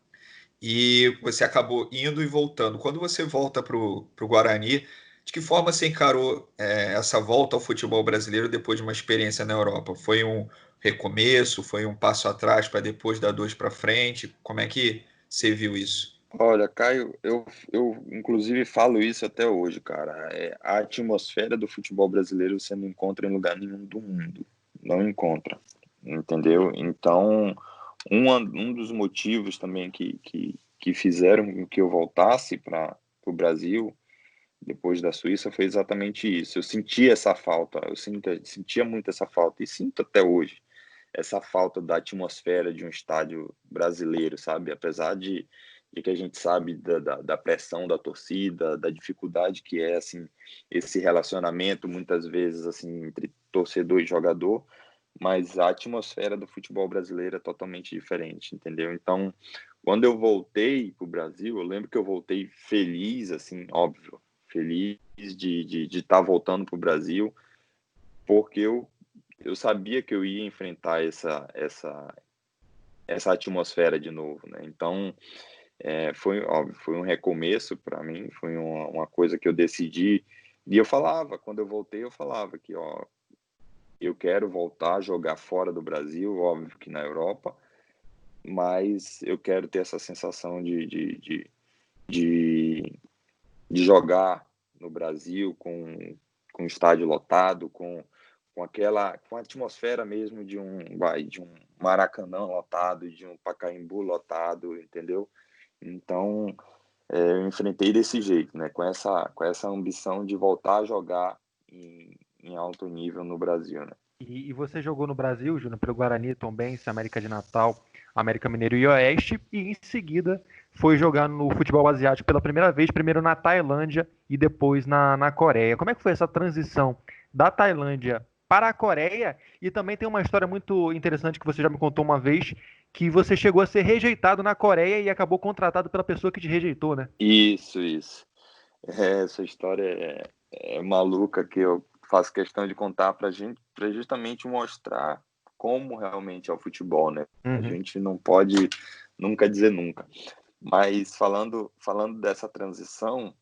e você acabou indo e voltando. Quando você volta para o Guarani, de que forma você encarou essa volta ao futebol brasileiro depois de uma experiência na Europa? Foi um recomeço? Foi um passo atrás para depois dar dois para frente? Como é que você viu isso? Olha, Caio, eu inclusive falo isso até hoje, cara. A atmosfera do futebol brasileiro você não encontra em lugar nenhum do mundo. Não encontra, entendeu? Então, um dos motivos também que fizeram com que eu voltasse para o Brasil depois da Suíça foi exatamente isso. Eu sentia essa falta, sentia muito essa falta e sinto até hoje essa falta da atmosfera de um estádio brasileiro, sabe? Apesar de que a gente sabe da pressão da torcida, da dificuldade que é assim esse relacionamento muitas vezes assim entre torcedor e jogador, mas a atmosfera do futebol brasileiro é totalmente diferente, entendeu? Então, quando eu voltei para o Brasil, eu lembro que eu voltei feliz, assim, óbvio, feliz de estar voltando para o Brasil, porque eu sabia que eu ia enfrentar essa atmosfera de novo, né? Então, foi óbvio, foi um recomeço para mim, foi uma coisa que eu decidi, e eu falava, quando eu voltei, eu falava que, ó, eu quero voltar a jogar fora do Brasil, óbvio que na Europa, mas eu quero ter essa sensação de jogar no Brasil com o estádio lotado, com a atmosfera mesmo de um Maracanã lotado, de um Pacaembu lotado, entendeu? Então, eu enfrentei desse jeito, né? Com essa ambição de voltar a jogar em alto nível no Brasil, né? E você jogou no Brasil, Júnior, pelo Guarani, Tombense, América de Natal, América Mineiro e Oeste, e em seguida foi jogar no futebol asiático pela primeira vez, primeiro na Tailândia e depois na Coreia. Como é que foi essa transição da Tailândia para a Coreia? E também tem uma história muito interessante que você já me contou uma vez, que você chegou a ser rejeitado na Coreia e acabou contratado pela pessoa que te rejeitou, né? Isso. Essa história é maluca que eu faço questão de contar para gente, para justamente mostrar como realmente é o futebol, né? A Uhum. gente não pode nunca dizer nunca. Mas falando dessa transição,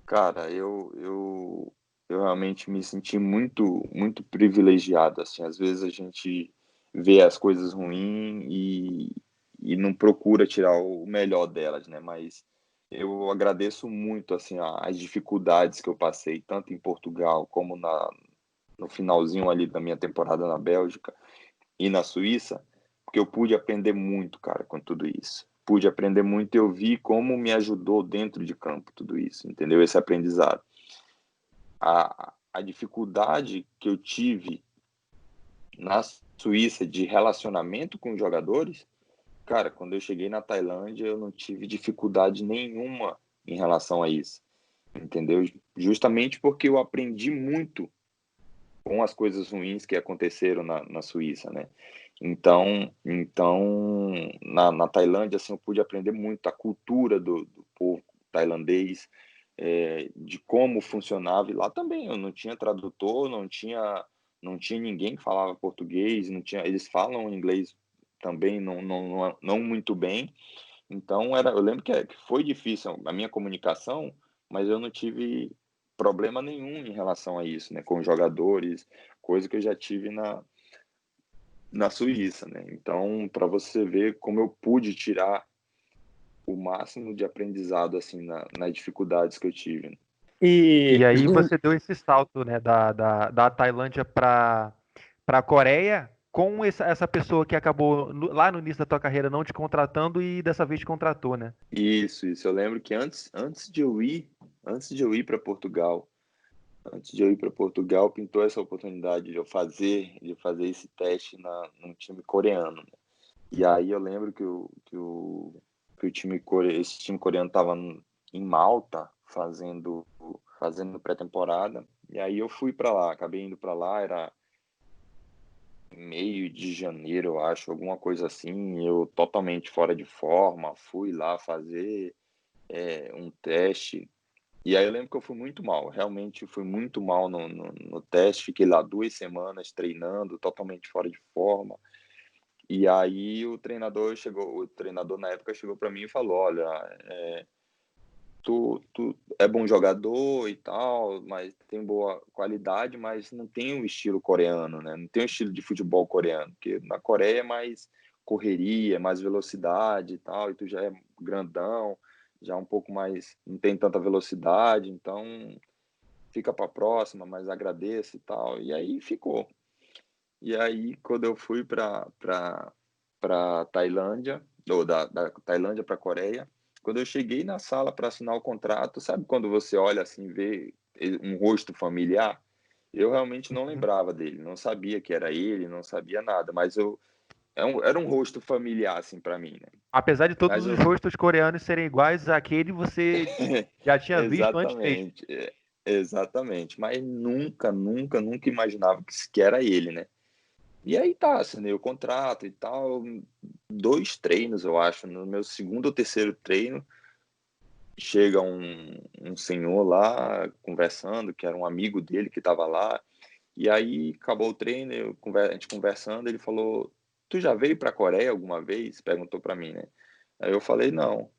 cara, eu realmente me senti muito privilegiado, assim. Às vezes a gente vê as coisas ruins e não procura tirar o melhor delas, né? Mas eu agradeço muito, assim, as dificuldades que eu passei, tanto em Portugal como no finalzinho ali da minha temporada na Bélgica e na Suíça, porque eu pude aprender muito, cara, com tudo isso. Pude aprender muito e eu vi como me ajudou dentro de campo tudo isso, entendeu? Esse aprendizado. A dificuldade que eu tive na Suíça de relacionamento com os jogadores, cara, quando eu cheguei na Tailândia, eu não tive dificuldade nenhuma em relação a isso, entendeu? Justamente porque eu aprendi muito com as coisas ruins que aconteceram na Suíça, né? Então na Tailândia, assim, eu pude aprender muito a cultura do povo tailandês, de como funcionava. E lá também eu não tinha tradutor, não tinha ninguém que falava português, não tinha, eles falam inglês também não muito bem. Então eu lembro que foi difícil a minha comunicação, mas eu não tive problema nenhum em relação a isso, né, com os jogadores, coisa que eu já tive na Suíça, né? Então, para você ver como eu pude tirar o máximo de aprendizado assim nas dificuldades que eu tive, né? E E aí você deu esse salto, né, da Tailândia para a Coreia com essa pessoa que acabou lá no início da tua carreira não te contratando e dessa vez te contratou, né? Isso. Eu lembro que antes de eu ir para Portugal, pintou essa oportunidade de eu fazer esse teste num time coreano, né? E aí eu lembro que esse time coreano estava em Malta fazendo pré-temporada. E aí eu fui para lá, acabei indo para lá, era meio de janeiro, eu acho, alguma coisa assim. Eu totalmente fora de forma, fui lá fazer um teste. E aí eu lembro que eu fui muito mal, realmente fui muito mal no teste, fiquei lá 2 semanas treinando, totalmente fora de forma. E aí o treinador na época chegou para mim e falou, olha, tu é bom jogador e tal, mas tem boa qualidade, mas não tem o estilo coreano, né? Não tem o estilo de futebol coreano, porque na Coreia é mais correria, mais velocidade e tal, e tu já é grandão, já um pouco mais, não tem tanta velocidade, então fica para a próxima, mas agradeço e tal. E aí ficou. E aí quando eu fui para Tailândia, ou da Tailândia para Coreia, quando eu cheguei na sala para assinar o contrato, sabe quando você olha assim, vê um rosto familiar? Eu realmente não lembrava dele, não sabia que era ele, não sabia nada, mas era um rosto familiar assim para mim, né? Apesar de todos Mas os eu rostos coreanos serem iguais àquele, você já tinha visto antes mesmo. exatamente, exatamente, mas nunca imaginava que era ele, né? E aí tá, assinei o contrato e tal, 2 treinos, eu acho, no meu segundo ou terceiro treino, chega um senhor lá conversando, que era um amigo dele que estava lá, e aí acabou o treino, a gente conversando, ele falou, tu já veio para a Coreia alguma vez? Perguntou para mim, né? Aí eu falei, não.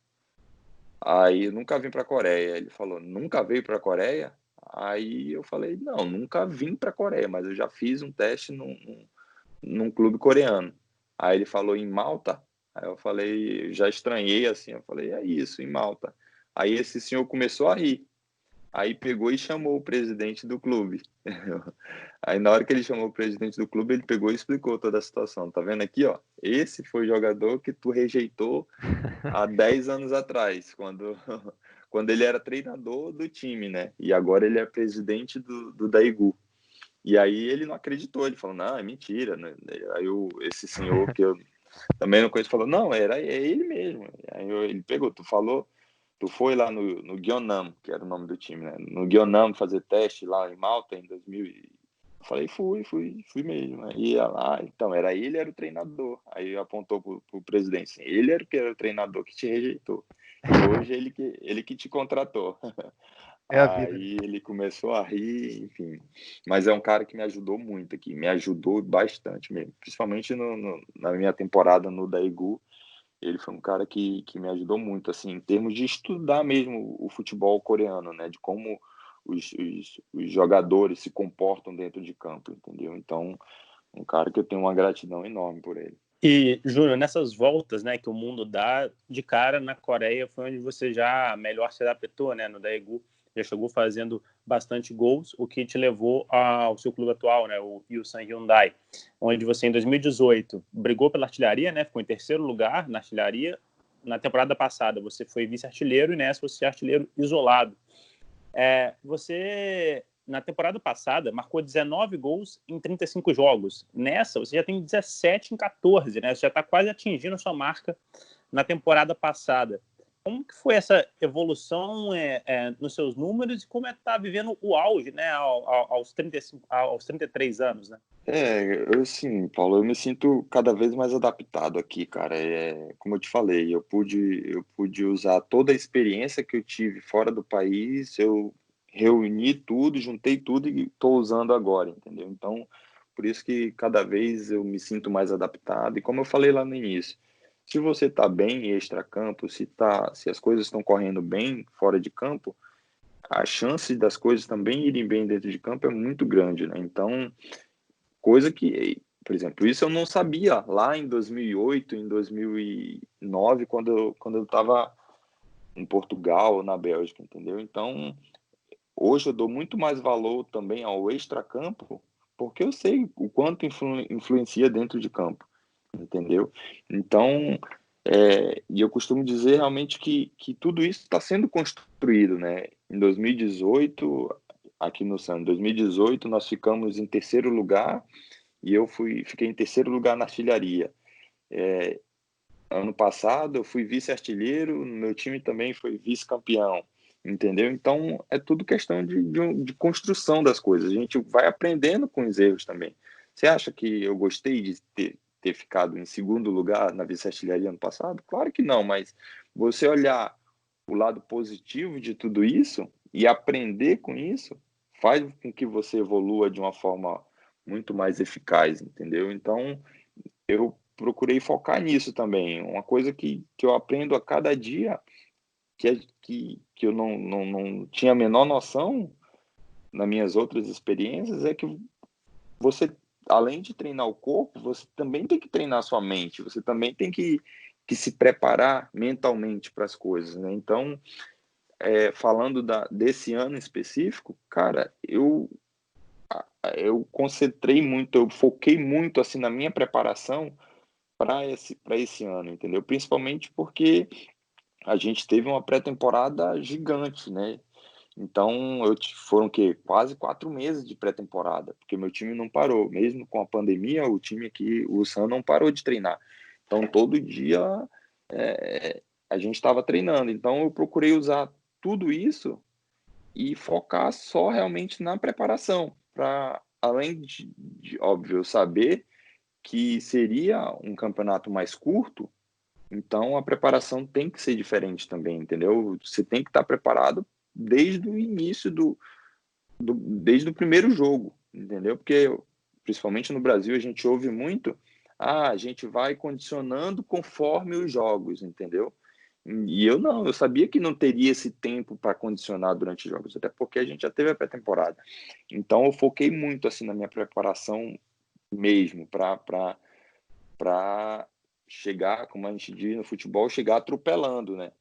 Aí eu nunca vim para a Coreia. Ele falou, nunca veio para a Coreia? Aí eu falei, não, nunca vim para a Coreia, mas eu já fiz um teste num clube coreano. Aí ele falou, em Malta? Aí eu falei, já estranhei assim, eu falei, é isso, em Malta. Aí esse senhor começou a rir. Aí pegou e chamou o presidente do clube. Aí na hora que ele chamou o presidente do clube, ele pegou e explicou toda a situação. Tá vendo aqui, ó? Esse foi o jogador que tu rejeitou há 10 anos atrás, quando ele era treinador do time, né? E agora ele é presidente do Daegu. E aí ele não acreditou, ele falou, não, é mentira, né? Aí esse senhor que eu também não conheço falou, não, é ele mesmo. Aí ele pegou, tu foi lá no Gyeongnam, que era o nome do time, né? No Gyeongnam fazer teste lá em Malta em 2000. Eu falei, fui mesmo. Aí ia lá, então, era o treinador. Aí apontou pro presidente, assim, ele era o treinador que te rejeitou. E hoje ele que te contratou. É a vida. Aí ele começou a rir, enfim. Mas é um cara que me ajudou muito aqui, me ajudou bastante mesmo. Principalmente na minha temporada no Daegu. Ele foi um cara que me ajudou muito, assim, em termos de estudar mesmo o futebol coreano, né? De como os jogadores se comportam dentro de campo, entendeu? Então, um cara que eu tenho uma gratidão enorme por ele. E, Júnior, nessas voltas, né, que o mundo dá, de cara na Coreia foi onde você já melhor se adaptou, né? No Daegu, já chegou fazendo bastante gols, o que te levou ao seu clube atual, né? O Ilsan Hyundai, onde você, em 2018, brigou pela artilharia, né? Ficou em terceiro lugar na artilharia. Na temporada passada, você foi vice-artilheiro e nessa você é artilheiro isolado. Você, na temporada passada, marcou 19 gols em 35 jogos. Nessa, você já tem 17 em 14, né? Você já está quase atingindo a sua marca na temporada passada. Como que foi essa evolução nos seus números e como é que está vivendo o auge, né, aos 33 anos, né? Assim, Paulo, eu me sinto cada vez mais adaptado aqui, cara. Como eu te falei, eu pude usar toda a experiência que eu tive fora do país, eu reuni tudo, juntei tudo e estou usando agora, entendeu? Então, por isso que cada vez eu me sinto mais adaptado. E como eu falei lá no início, se você está bem em extracampo, se as coisas estão correndo bem fora de campo, a chance das coisas também irem bem dentro de campo é muito grande, né? Então, coisa que, por exemplo, isso eu não sabia lá em 2008, em 2009, quando eu estava em Portugal, na Bélgica, entendeu? Então, hoje eu dou muito mais valor também ao extracampo, porque eu sei o quanto influencia dentro de campo, entendeu? Então, e eu costumo dizer realmente que tudo isso está sendo construído, né? Em 2018, aqui no Santos, em 2018 nós ficamos em terceiro lugar e eu fiquei em terceiro lugar na artilharia. Ano passado eu fui vice-artilheiro, meu time também foi vice-campeão, entendeu? Então é tudo questão de construção das coisas. A gente vai aprendendo com os erros também. Você acha que eu gostei de ter ficado em segundo lugar na vice-artilharia ano passado? Claro que não, mas você olhar o lado positivo de tudo isso e aprender com isso faz com que você evolua de uma forma muito mais eficaz, entendeu? Então, eu procurei focar nisso também. Uma coisa que eu aprendo a cada dia, que eu não tinha a menor noção nas minhas outras experiências, é que você, além de treinar o corpo, você também tem que treinar a sua mente, você também tem que se preparar mentalmente para as coisas, né? Então, falando desse ano específico, cara, eu concentrei muito, eu foquei muito assim na minha preparação para esse ano, entendeu? Principalmente porque a gente teve uma pré-temporada gigante, né? Então, foram quase 4 meses de pré-temporada, porque meu time não parou. Mesmo com a pandemia, o time aqui, o Sun, não parou de treinar. Então, todo dia a gente estava treinando. Então, eu procurei usar tudo isso e focar só realmente na preparação, para, além de, óbvio, saber que seria um campeonato mais curto, então a preparação tem que ser diferente também, entendeu? Você tem que estar preparado desde o início desde o primeiro jogo, entendeu? Porque, principalmente no Brasil, a gente ouve muito, a gente vai condicionando conforme os jogos, entendeu? E eu não, eu sabia que não teria esse tempo para condicionar durante os jogos, até porque a gente já teve a pré-temporada. Então eu foquei muito assim na minha preparação mesmo para chegar, como a gente diz no futebol, chegar atropelando, né?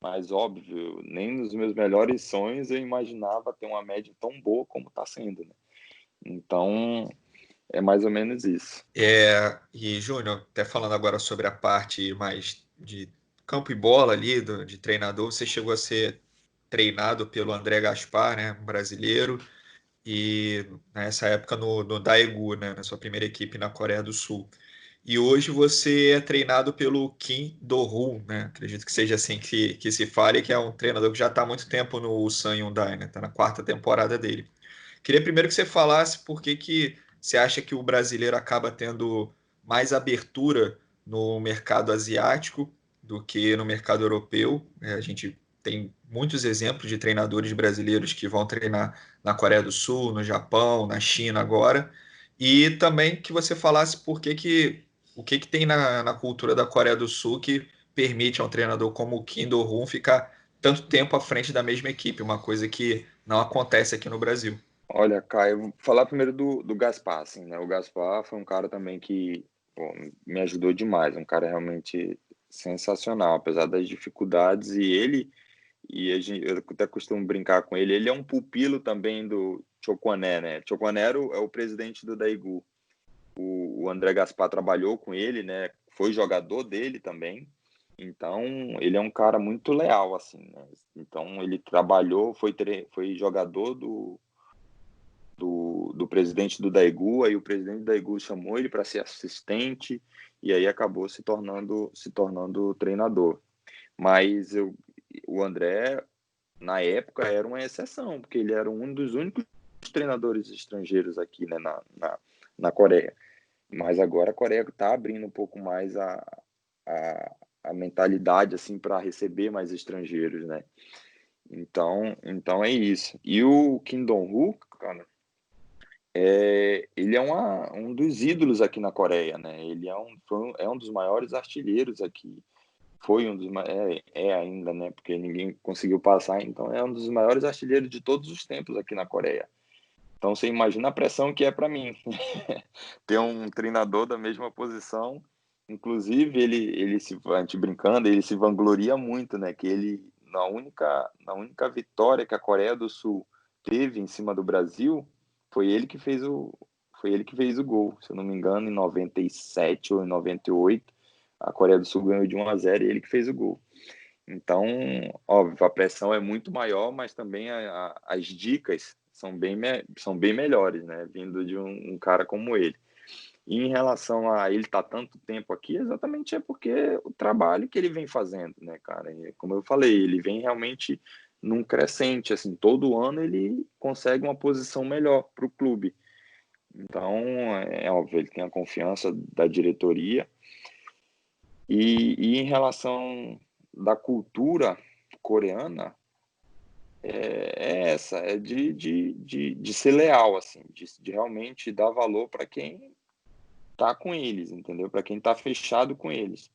Mas óbvio, nem nos meus melhores sonhos eu imaginava ter uma média tão boa como está sendo, né? Então é mais ou menos isso. E Júnior, até falando agora sobre a parte mais de campo e bola ali, de treinador, você chegou a ser treinado pelo André Gaspar, né, um brasileiro, e nessa época no Daegu, né, na sua primeira equipe na Coreia do Sul. E hoje você é treinado pelo Kim Do-hoon, né? Acredito que seja assim que se fale, que é um treinador que já está há muito tempo no Ulsan Hyundai, né? Está na 4ª temporada dele. Queria primeiro que você falasse por que você acha que o brasileiro acaba tendo mais abertura no mercado asiático do que no mercado europeu. A gente tem muitos exemplos de treinadores brasileiros que vão treinar na Coreia do Sul, no Japão, na China agora. E também que você falasse o que tem na cultura da Coreia do Sul que permite a um treinador como o Kim Do-hoon ficar tanto tempo à frente da mesma equipe, uma coisa que não acontece aqui no Brasil. Olha, Caio, vou falar primeiro do Gaspar, assim, né? O Gaspar foi um cara também que pô, me ajudou demais, um cara realmente sensacional, apesar das dificuldades, eu até costumo brincar com ele, ele é um pupilo também do Choconé, né? Choconé é o presidente do Daegu. O André Gaspar trabalhou com ele, né? Foi jogador dele também. Então, ele é um cara muito leal, assim, né? Então, ele trabalhou, foi jogador do presidente do Daegu, aí o presidente do Daegu chamou ele para ser assistente e aí acabou se tornando treinador. Mas o André, na época, era uma exceção, porque ele era um dos únicos treinadores estrangeiros aqui, né, na Coreia. Mas agora a Coreia está abrindo um pouco mais a mentalidade assim para receber mais estrangeiros, né? Então é isso. E o Kim Dong-hoon, cara, ele é um dos ídolos aqui na Coreia, né? Ele é um dos maiores artilheiros aqui. Foi um dos ainda, né? Porque ninguém conseguiu passar. Então é um dos maiores artilheiros de todos os tempos aqui na Coreia. Então você imagina a pressão que é para mim ter um treinador da mesma posição. Inclusive a gente brincando, ele se vangloria muito, né? Que ele na única vitória que a Coreia do Sul teve em cima do Brasil foi ele que fez o gol, se eu não me engano, em 97 ou em 98, a Coreia do Sul ganhou de 1-0 e ele que fez o gol. Então, óbvio, a pressão é muito maior, mas também as dicas são bem melhores, né? Vindo de um cara como ele. E em relação a ele estar tanto tempo aqui, exatamente é porque o trabalho que ele vem fazendo, né, cara? E, como eu falei, ele vem realmente num crescente, assim, todo ano ele consegue uma posição melhor para o clube. Então, é óbvio, ele tem a confiança da diretoria. E em relação da cultura coreana, é de ser leal, assim, de realmente dar valor para quem tá com eles, entendeu? Para quem tá fechado com eles.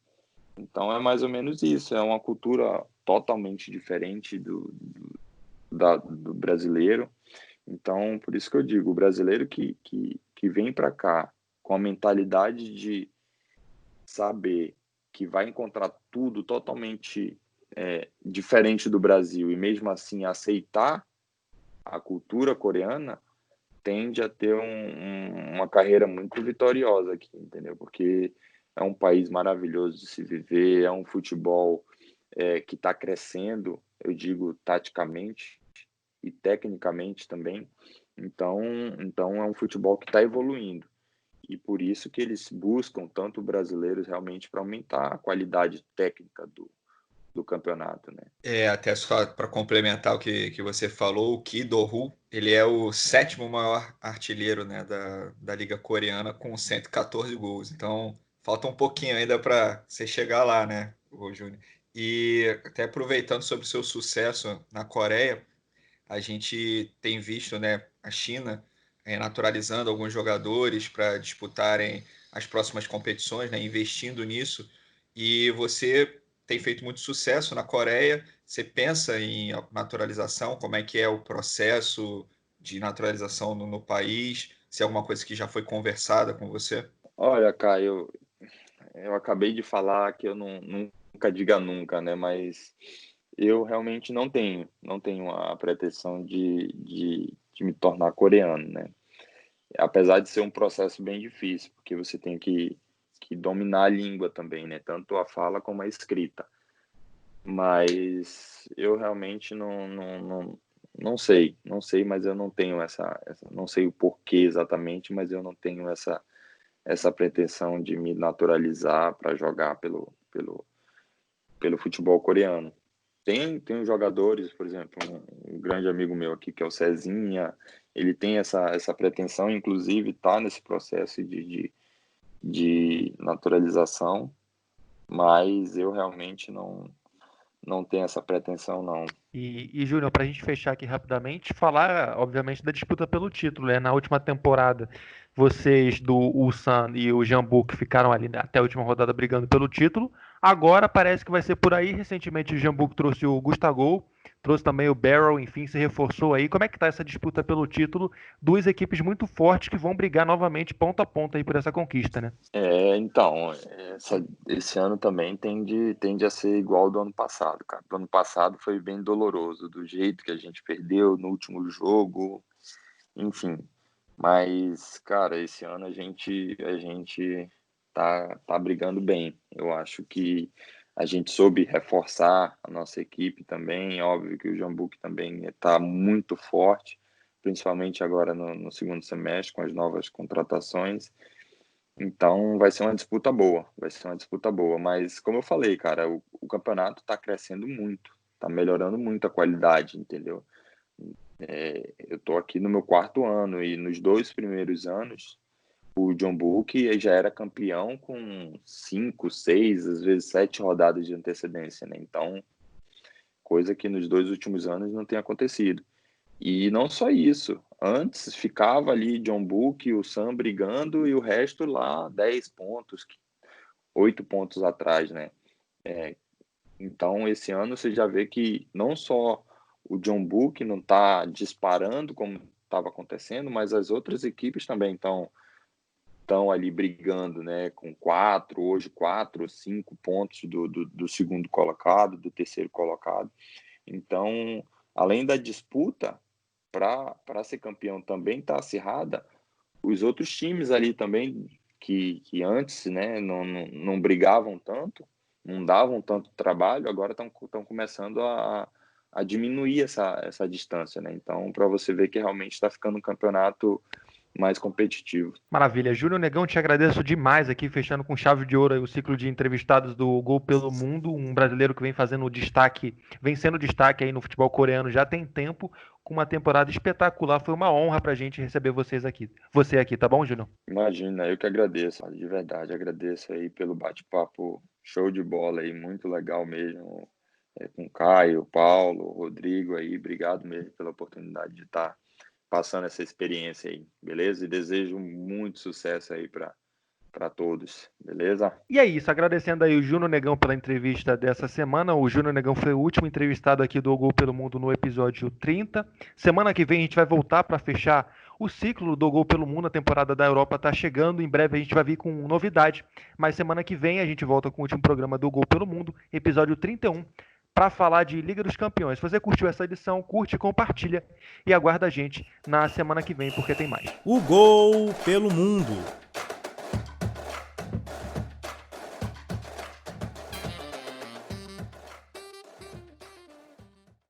Então é mais ou menos isso, é uma cultura totalmente diferente do brasileiro. Então, por isso que eu digo, o brasileiro que vem para cá com a mentalidade de saber que vai encontrar tudo totalmente diferente do Brasil e mesmo assim aceitar a cultura coreana, tende a ter uma carreira muito vitoriosa aqui, entendeu? Porque é um país maravilhoso de se viver, é um futebol que está crescendo, eu digo taticamente e tecnicamente também. Então é um futebol que está evoluindo. E por isso que eles buscam tanto brasileiros realmente para aumentar a qualidade técnica do campeonato, né? Até só para complementar o que você falou, o Ki Do-hoon, ele é o 7º maior artilheiro, né, da Liga Coreana com 114 gols. Então, falta um pouquinho ainda para você chegar lá, né, ô Júnior? E até aproveitando sobre o seu sucesso na Coreia, a gente tem visto, né, a China naturalizando alguns jogadores para disputarem as próximas competições, né, investindo nisso. E você tem feito muito sucesso na Coreia. Você pensa em naturalização? Como é que é o processo de naturalização no país? Se é alguma coisa que já foi conversada com você? Olha, Caio, eu acabei de falar que eu nunca diga nunca, né? Mas eu realmente não tenho a pretensão de me tornar coreano, né? Apesar de ser um processo bem difícil, porque você tem que dominar a língua também, né? Tanto a fala como a escrita. Mas eu realmente não sei, mas eu não tenho não sei o porquê exatamente, mas eu não tenho essa pretensão de me naturalizar para jogar pelo futebol coreano. Tem jogadores, por exemplo, um grande amigo meu aqui, que é o Cezinha, ele tem essa pretensão, inclusive está nesse processo de naturalização, mas eu realmente não tenho essa pretensão, não. E Júnior, para a gente fechar aqui rapidamente, falar, obviamente, da disputa pelo título, né? Na última temporada, vocês do Ulsan e o Jeonbuk ficaram ali até a última rodada brigando pelo título. Agora parece que vai ser por aí. Recentemente o Jeonbuk trouxe o Gustavo, trouxe também o Barrow, enfim, se reforçou aí. Como é que tá essa disputa pelo título? Duas equipes muito fortes que vão brigar novamente ponta a ponta aí por essa conquista, né? Então, esse ano também tende a ser igual ao do ano passado, cara. Do ano passado foi bem doloroso, do jeito que a gente perdeu no último jogo, enfim. Mas, cara, esse ano a gente tá brigando bem. Eu acho que a gente soube reforçar a nossa equipe também. Óbvio que o Jeonbuk também está muito forte, principalmente agora no segundo semestre, com as novas contratações. Então vai ser uma disputa boa, mas como eu falei, cara, o campeonato está crescendo muito, está melhorando muito a qualidade, entendeu? Eu tô aqui no meu 4º ano e nos 2 primeiros anos o Jeonbuk já era campeão com 5, 6, às vezes 7 rodadas de antecedência, né? Então, coisa que nos 2 últimos anos não tem acontecido. E não só isso, antes ficava ali Jeonbuk e o Ulsan brigando e o resto lá 10 pontos, 8 pontos atrás, né? Então esse ano você já vê que não só o Jeonbuk não está disparando como estava acontecendo, mas as outras equipes também estão ali brigando, né? Com 4 ou 5 pontos do segundo colocado, do terceiro colocado. Então, além da disputa para ser campeão também está acirrada, os outros times ali também que antes, né, não brigavam tanto, não davam tanto trabalho, agora estão começando a diminuir essa distância, né? Então, para você ver que realmente está ficando um campeonato mais competitivo. Maravilha. Júnior Negão, te agradeço demais aqui, fechando com chave de ouro aí o ciclo de entrevistados do Gol pelo Mundo, um brasileiro que vem fazendo destaque, vem sendo destaque aí no futebol coreano já tem tempo, com uma temporada espetacular. Foi uma honra pra gente receber você aqui, tá bom, Júnior? Imagina, eu que agradeço, de verdade, agradeço aí pelo bate-papo show de bola aí, muito legal mesmo, com Caio, Paulo, Rodrigo aí, obrigado mesmo pela oportunidade de estar passando essa experiência aí, beleza? E desejo muito sucesso aí para todos, beleza? E é isso, agradecendo aí o Júnior Negão pela entrevista dessa semana. O Júnior Negão foi o último entrevistado aqui do Gol pelo Mundo no episódio 30. Semana que vem a gente vai voltar para fechar o ciclo do Gol pelo Mundo. A temporada da Europa está chegando, em breve a gente vai vir com novidade. Mas semana que vem a gente volta com o último programa do Gol pelo Mundo, episódio 31. Para falar de Liga dos Campeões. Se você curtiu essa edição, curte, compartilha e aguarda a gente na semana que vem, porque tem mais. O Gol pelo Mundo.